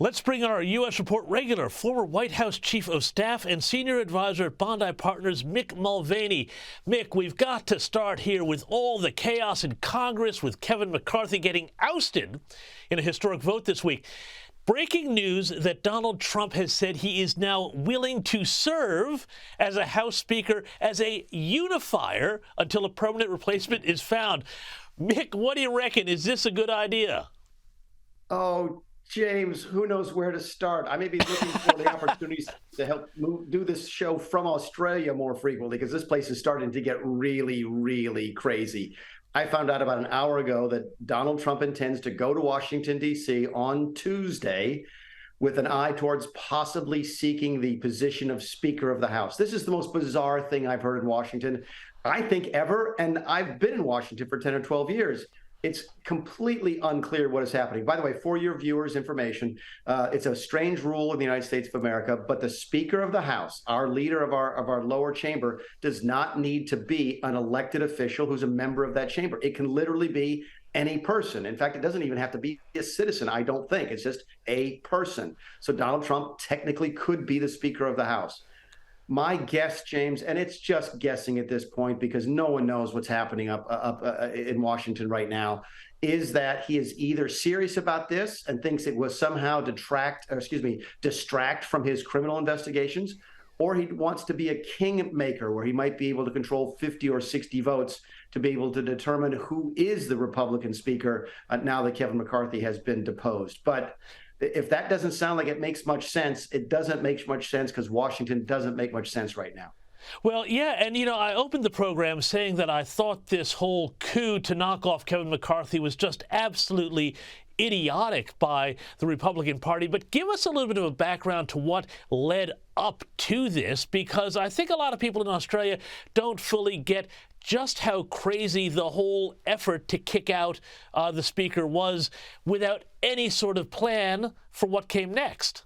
Let's bring our U.S. Report regular, former White House Chief of Staff and Senior Advisor at Bondi Partners, Mick Mulvaney. Mick, we've got to start here with all the chaos in Congress, with Kevin McCarthy getting ousted in a historic vote this week. Breaking news that Donald Trump has said he is now willing to serve as a House Speaker as a unifier until a permanent replacement is found. Mick, what do you reckon? Is this a good idea? Oh, James, who knows where to start? I may be looking for the opportunities to help do this show from Australia more frequently, because this place is starting to get really, really crazy. I found out about an hour ago that Donald Trump intends to go to Washington, D.C. on Tuesday with an eye towards possibly seeking the position of Speaker of the House. This is the most bizarre thing I've heard in Washington, I think, ever. And I've been in Washington for 10 or 12 years. It's completely unclear what is happening. By the way, for your viewers' information, it's a strange rule in the United States of America, but the Speaker of the House, our leader of our lower chamber, does not need to be an elected official who's a member of that chamber. It can literally be any person. In fact, it doesn't even have to be a citizen, I don't think. It's just a person. So Donald Trump technically could be the Speaker of the House. My guess, James, and it's just guessing at this point because no one knows what's happening up in Washington right now, is that he is either serious about this and thinks it will somehow distract from his criminal investigations, or he wants to be a kingmaker where he might be able to control 50 or 60 votes to be able to determine who is the Republican Speaker now that Kevin McCarthy has been deposed. But if that doesn't sound like it makes much sense, it doesn't make much sense because Washington doesn't make much sense right now. Well, yeah, and, I opened the program saying that I thought this whole coup to knock off Kevin McCarthy was just absolutely idiotic by the Republican Party. But give us a little bit of a background to what led up to this, because I think a lot of people in Australia don't fully get just how crazy the whole effort to kick out the Speaker was without any sort of plan for what came next.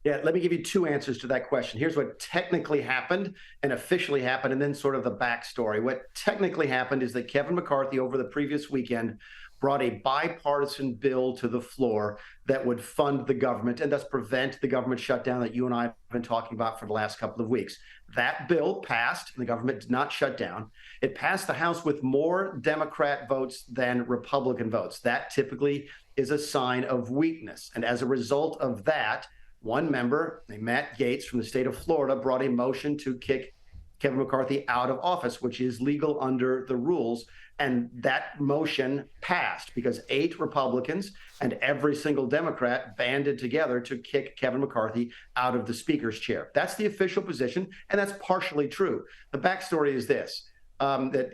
Yeah, let me give you two answers to that question. Here's what technically happened and officially happened, and then sort of the backstory. What technically happened is that Kevin McCarthy, over the previous weekend, brought a bipartisan bill to the floor that would fund the government and thus prevent the government shutdown that you and I have been talking about for the last couple of weeks. That bill passed, and the government did not shut down. It passed the House with more Democrat votes than Republican votes. That typically is a sign of weakness. And as a result of that, one member, named Matt Gaetz from the state of Florida, brought a motion to kick Kevin McCarthy out of office, which is legal under the rules. And that motion passed because 8 Republicans and every single Democrat banded together to kick Kevin McCarthy out of the Speaker's chair. That's the official position, and that's partially true. The backstory is this, that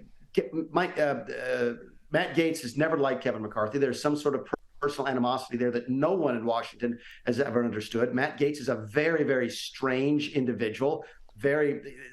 Matt Gaetz has never liked Kevin McCarthy. There's some sort of personal animosity there that no one in Washington has ever understood. Matt Gaetz is a very, very strange individual.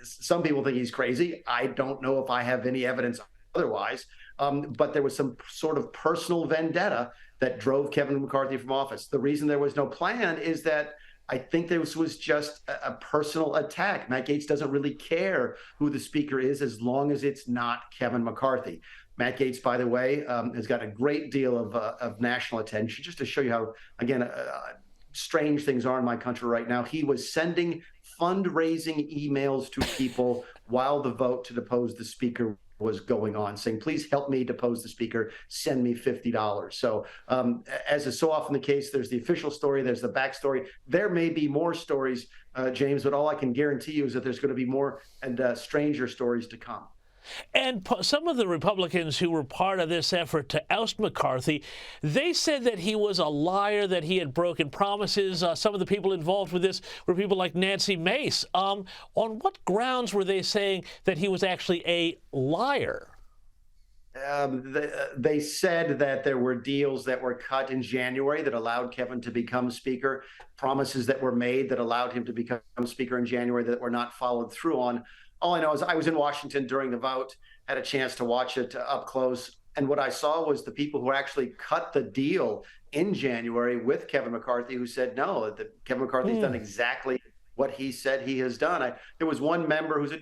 Some people think he's crazy. I don't know if I have any evidence otherwise, but there was some sort of personal vendetta that drove Kevin McCarthy from office. The reason there was no plan is that I think this was just a personal attack. Matt Gaetz doesn't really care who the Speaker is as long as it's not Kevin McCarthy. Matt Gaetz, by the way, has got a great deal of national attention. Just to show you how, again, strange things are in my country right now, he was sending fundraising emails to people while the vote to depose the Speaker was going on, saying, please help me depose the Speaker, send me $50. So as is so often the case, there's the official story, there's the backstory. There may be more stories, James, but all I can guarantee you is that there's going to be more and stranger stories to come. And some of the Republicans who were part of this effort to oust McCarthy, they said that he was a liar, that he had broken promises. Some of the people involved with this were people like Nancy Mace. On what grounds were they saying that he was actually a liar? They said that there were deals that were cut in January that allowed Kevin to become Speaker, promises that were made that allowed him to become Speaker in January that were not followed through on. All I know is I was in Washington during the vote, had a chance to watch it up close. And what I saw was the people who actually cut the deal in January with Kevin McCarthy, who said, no, that Kevin McCarthy's done exactly what he said he has done. There was one member who's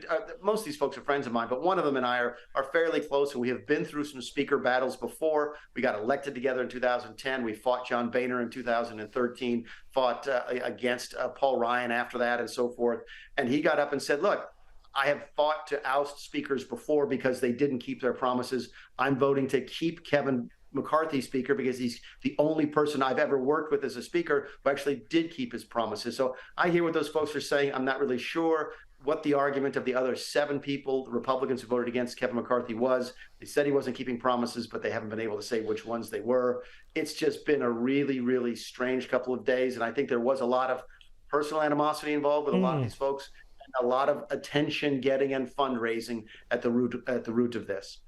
most of these folks are friends of mine, but one of them and I are fairly close, and we have been through some speaker battles before. We got elected together in 2010. We fought John Boehner in 2013, fought against Paul Ryan after that, and so forth. And he got up and said, look, I have fought to oust speakers before because they didn't keep their promises. I'm voting to keep Kevin McCarthy speaker because he's the only person I've ever worked with as a speaker who actually did keep his promises. So I hear what those folks are saying. I'm not really sure what the argument of the other 7 people, the Republicans who voted against Kevin McCarthy, was. They said he wasn't keeping promises, but they haven't been able to say which ones they were. It's just been a really, really strange couple of days. And I think there was a lot of personal animosity involved with a lot of these folks, and a lot of attention getting and fundraising at the root of this.